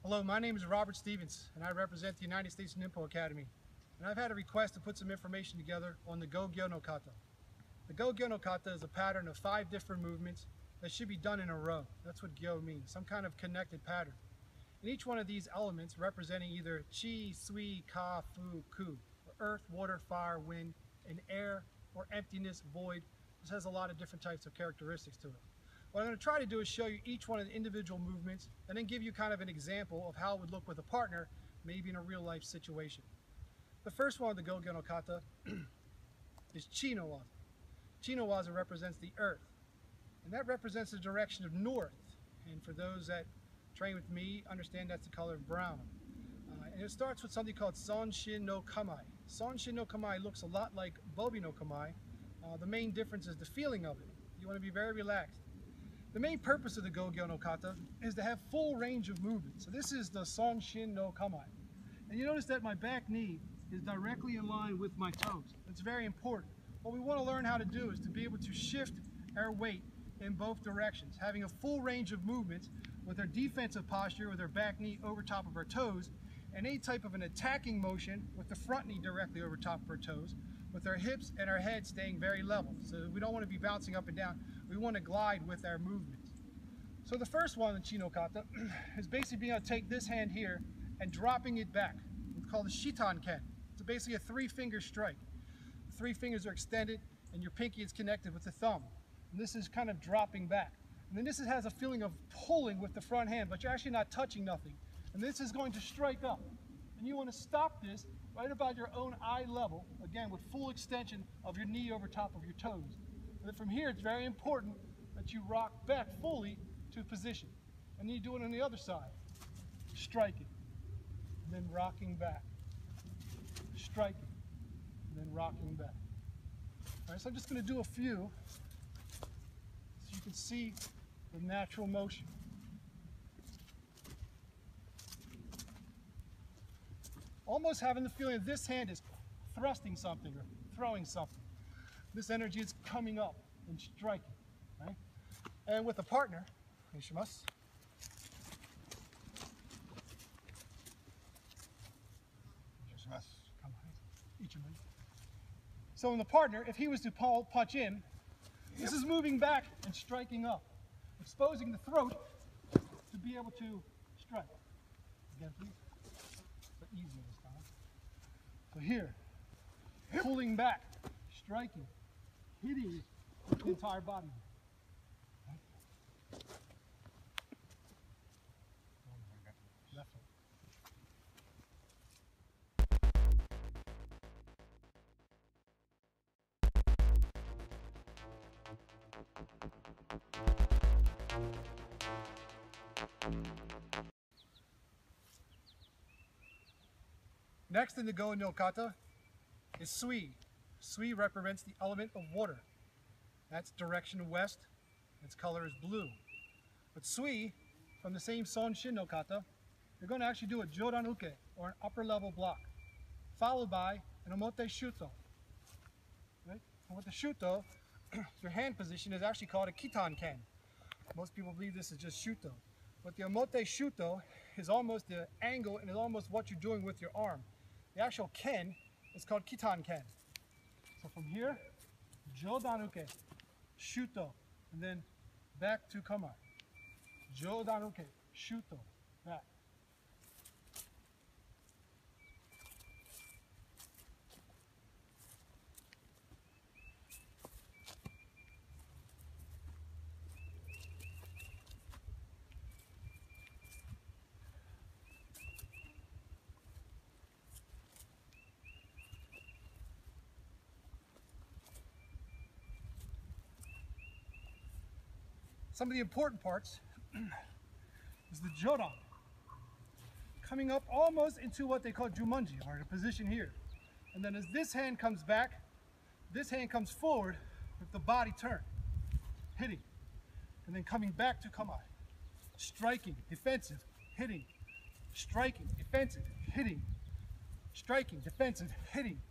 Hello, my name is Robert Stevens, and I represent the United States Ninpo Academy. And I've had a request to put some information together on the Go Gyo no Kata. The Go Gyo no Kata is a pattern of 5 different movements that should be done in a row. That's what Gyo means, some kind of connected pattern. And each one of these elements representing either Chi, Sui, Ka, Fu, Ku, or earth, water, fire, wind, and air, or emptiness, void. This has a lot of different types of characteristics to it. What I'm going to try to do is show you each one of the individual movements and then give you kind of an example of how it would look with a partner, maybe in a real life situation. The first one of the Go Gyo no Kata is Chi no Waza. Chi no Waza represents the earth, and that represents the direction of north. And for those that train with me, understand that's the color of brown. And it starts with something called Son Shin no Kamai. Son Shin no Kamai looks a lot like Bobi no Kamai. The main difference is the feeling of it. You want to be very relaxed. The main purpose of the Go Gyo no Kata is to have full range of movement. So this is the Son Shin no Kamai. And you notice that my back knee is directly in line with my toes. That's very important. What we want to learn how to do is to be able to shift our weight in both directions, having a full range of movements with our defensive posture with our back knee over top of our toes, and any type of an attacking motion with the front knee directly over top of our toes, with our hips and our head staying very level. So we don't want to be bouncing up and down. We want to glide with our movements. So the first one in Chi no Kata is basically being able to take this hand here and dropping it back. It's called the Shitan Ken. It's basically a 3-finger strike. The 3 fingers are extended and your pinky is connected with the thumb. And this is kind of dropping back. And then this has a feeling of pulling with the front hand, but you're actually not touching nothing. And this is going to strike up. And you want to stop this right about your own eye level, again with full extension of your knee over top of your toes. And then from here, it's very important that you rock back fully to position. And then you do it on the other side. Striking, and then rocking back. Striking, and then rocking back. All right, so I'm just going to do a few so you can see the natural motion. Almost having the feeling that this hand is thrusting something or throwing something. This energy is coming up and striking, right? And with a partner, so in the partner, if he was to punch in, this is moving back and striking up, exposing the throat to be able to strike. Again, please. But easier this time. So here, pulling back, striking, hitting the entire body. Right? Left foot. Next in the Go no Kata is Sui. Sui represents the element of water. That's direction west. Its color is blue. But Sui, from the same Son Shin no Kata, you're going to actually do a Jodan Uke, or an upper level block, followed by an Omote Shuto. Right? And with the Shuto, your hand position is actually called a Kitan Ken. Most people believe this is just Shuto. But the Omote Shuto is almost the angle and is almost what you're doing with your arm. The actual ken is called Kitan ken. So from here, Jodanuke, Shuto, and then back to Kamae. Jodanuke, Shuto, back. Some of the important parts is the Jodan. Coming up almost into what they call Jumonji, or the position here. And then as this hand comes back, this hand comes forward with the body turned, hitting. And then coming back to Kamae. Striking, defensive, hitting. Striking, defensive, hitting. Striking, defensive, hitting.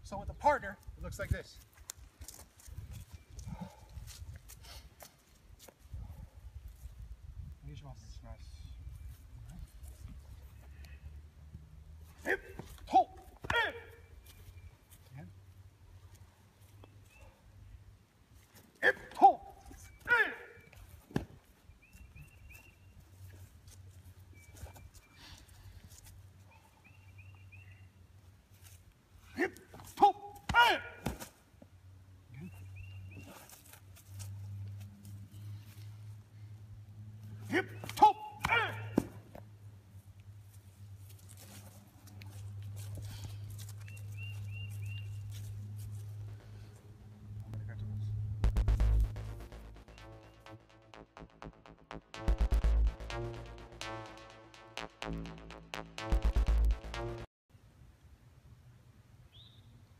So with a partner, it looks like this. Hip, hold, again. Hip, hold, hip, hold, again. Hip, hold,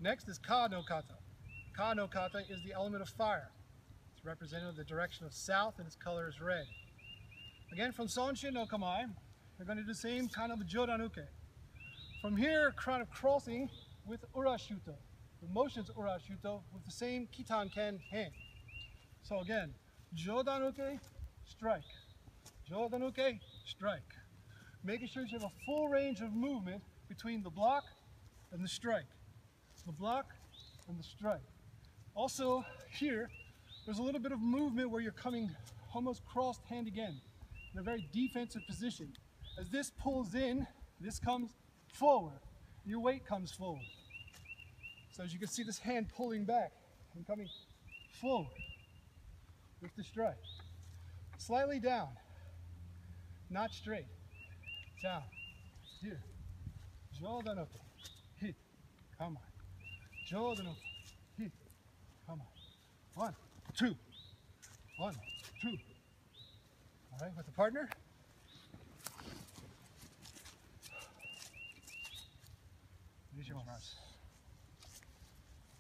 Next is Ka no Kata. Ka no Kata is the element of fire. It's represented in the direction of south and its color is red. Again, from Sonshin no Kamae, we're going to do the same kind of Jodanuke. From here, kind of crossing with Urashuto. The motion's Urashuto with the same Kitan Ken hand. So again, Jodanuke, strike. Jodanuke, strike. Making sure you have a full range of movement between the block and the strike. The block and the strike. Also here, there's a little bit of movement where you're coming almost crossed hand again in a very defensive position. As this pulls in, this comes forward. Your weight comes forward. So as you can see this hand pulling back and coming forward with the strike. Slightly down, not straight. Down, here. Jodanuke, hit, come on. Jodanuke, hit, come on. 1, 2, 1, 2. All right, with the partner.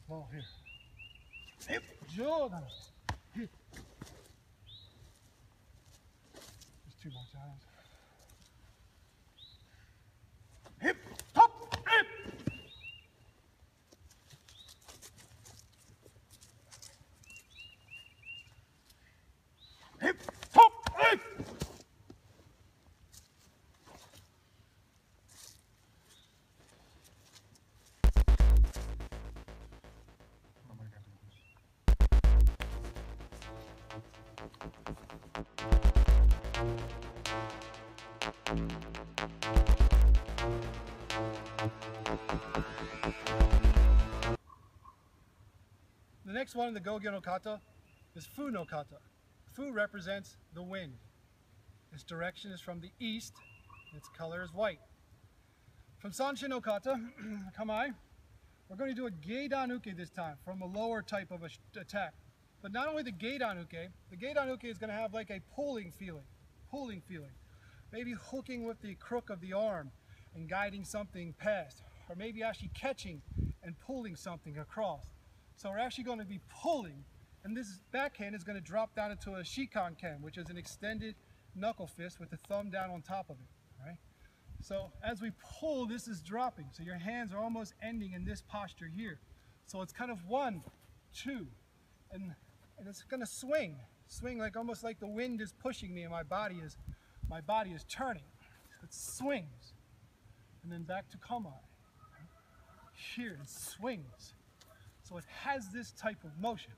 Ball here. Hip, Jodanuke, hit. Just 2 more times. Hip, top, hip. Hip, top, hip. The next one in the Go Gyo no Kata is Fu no Kata. Fu represents the wind. Its direction is from the east, and its color is white. From Sanshin no Kata, Kamae, we're going to do a Geidanuke this time, from a lower type of attack. But not only the Geidanuke is going to have like a pulling feeling. Maybe hooking with the crook of the arm and guiding something past, or maybe actually catching and pulling something across. So we're actually going to be pulling, and this backhand is going to drop down into a Shikan Ken, which is an extended knuckle fist with the thumb down on top of it. Right? So as we pull, this is dropping. So your hands are almost ending in this posture here. So it's kind of 1, 2, and it's going to swing like almost like the wind is pushing me and my body is turning. it swings. And then back to kamae. Here, it swings. So it has this type of motion.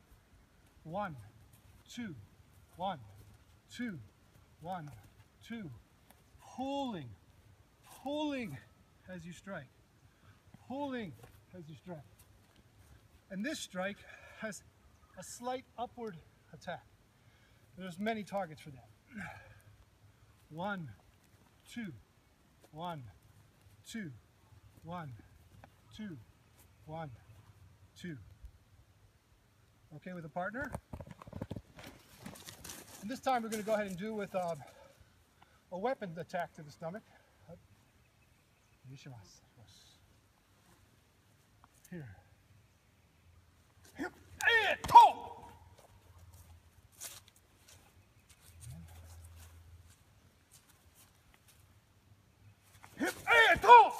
1, 2, 1, 2, 1, 2. Pulling, pulling as you strike. Pulling as you strike. And this strike has a slight upward attack. There's many targets for that. 1, 2, 1, 2, 1, 2, 1, 2. Okay with a partner? And this time we're going to go ahead and do with a weapon attack to the stomach. Here. Hip, and pull! Hip, and pull!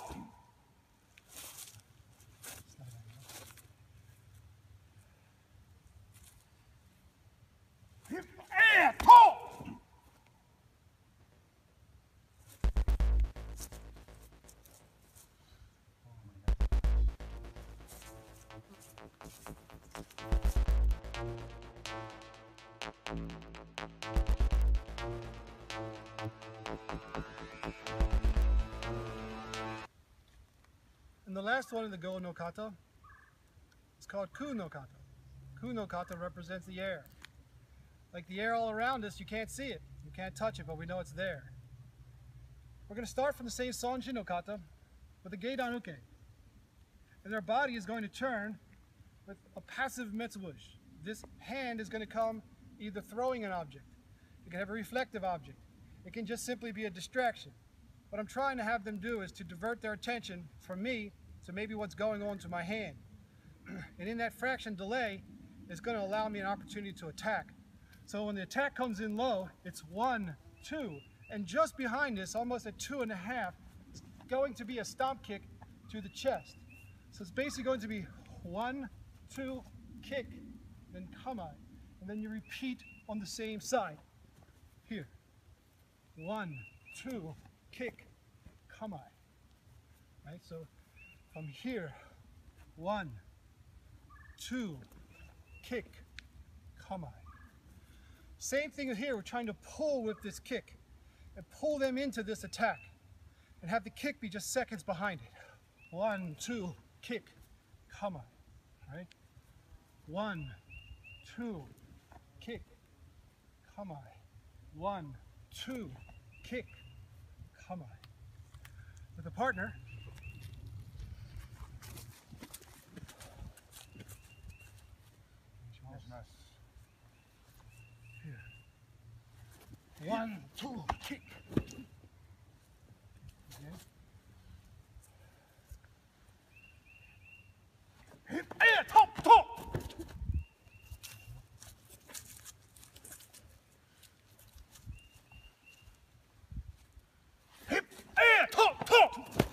Hip, and pull! And the last one in the Go no Kata is called Ku no Kata. Ku no Kata represents the air. Like the air all around us, you can't see it, you can't touch it, but we know it's there. We're going to start from the same Sonjin no Kata with the Gaiden Uke. And our body is going to turn with a passive metsubushi. This hand is going to come either throwing an object, it can have a reflective object, it can just simply be a distraction. What I'm trying to have them do is to divert their attention from me to maybe what's going on to my hand. And in that fraction delay, it's going to allow me an opportunity to attack. So when the attack comes in low, it's 1, 2, and just behind this, almost at 2.5, it's going to be a stomp kick to the chest. So it's basically going to be 1, 2, kick, then kamae, and then you repeat on the same side. Here, 1, 2, kick, kamae. Right, so from here, 1, 2, kick, kamae. Same thing here, we're trying to pull with this kick and pull them into this attack and have the kick be just seconds behind it. 1, 2, kick, kamae. Right? 1, 2, kick, kamae. 1, 2, kick, kamae. With a partner, here. 1, 2, kick. Okay. Hip, air, top, top. Hip, air, top, top.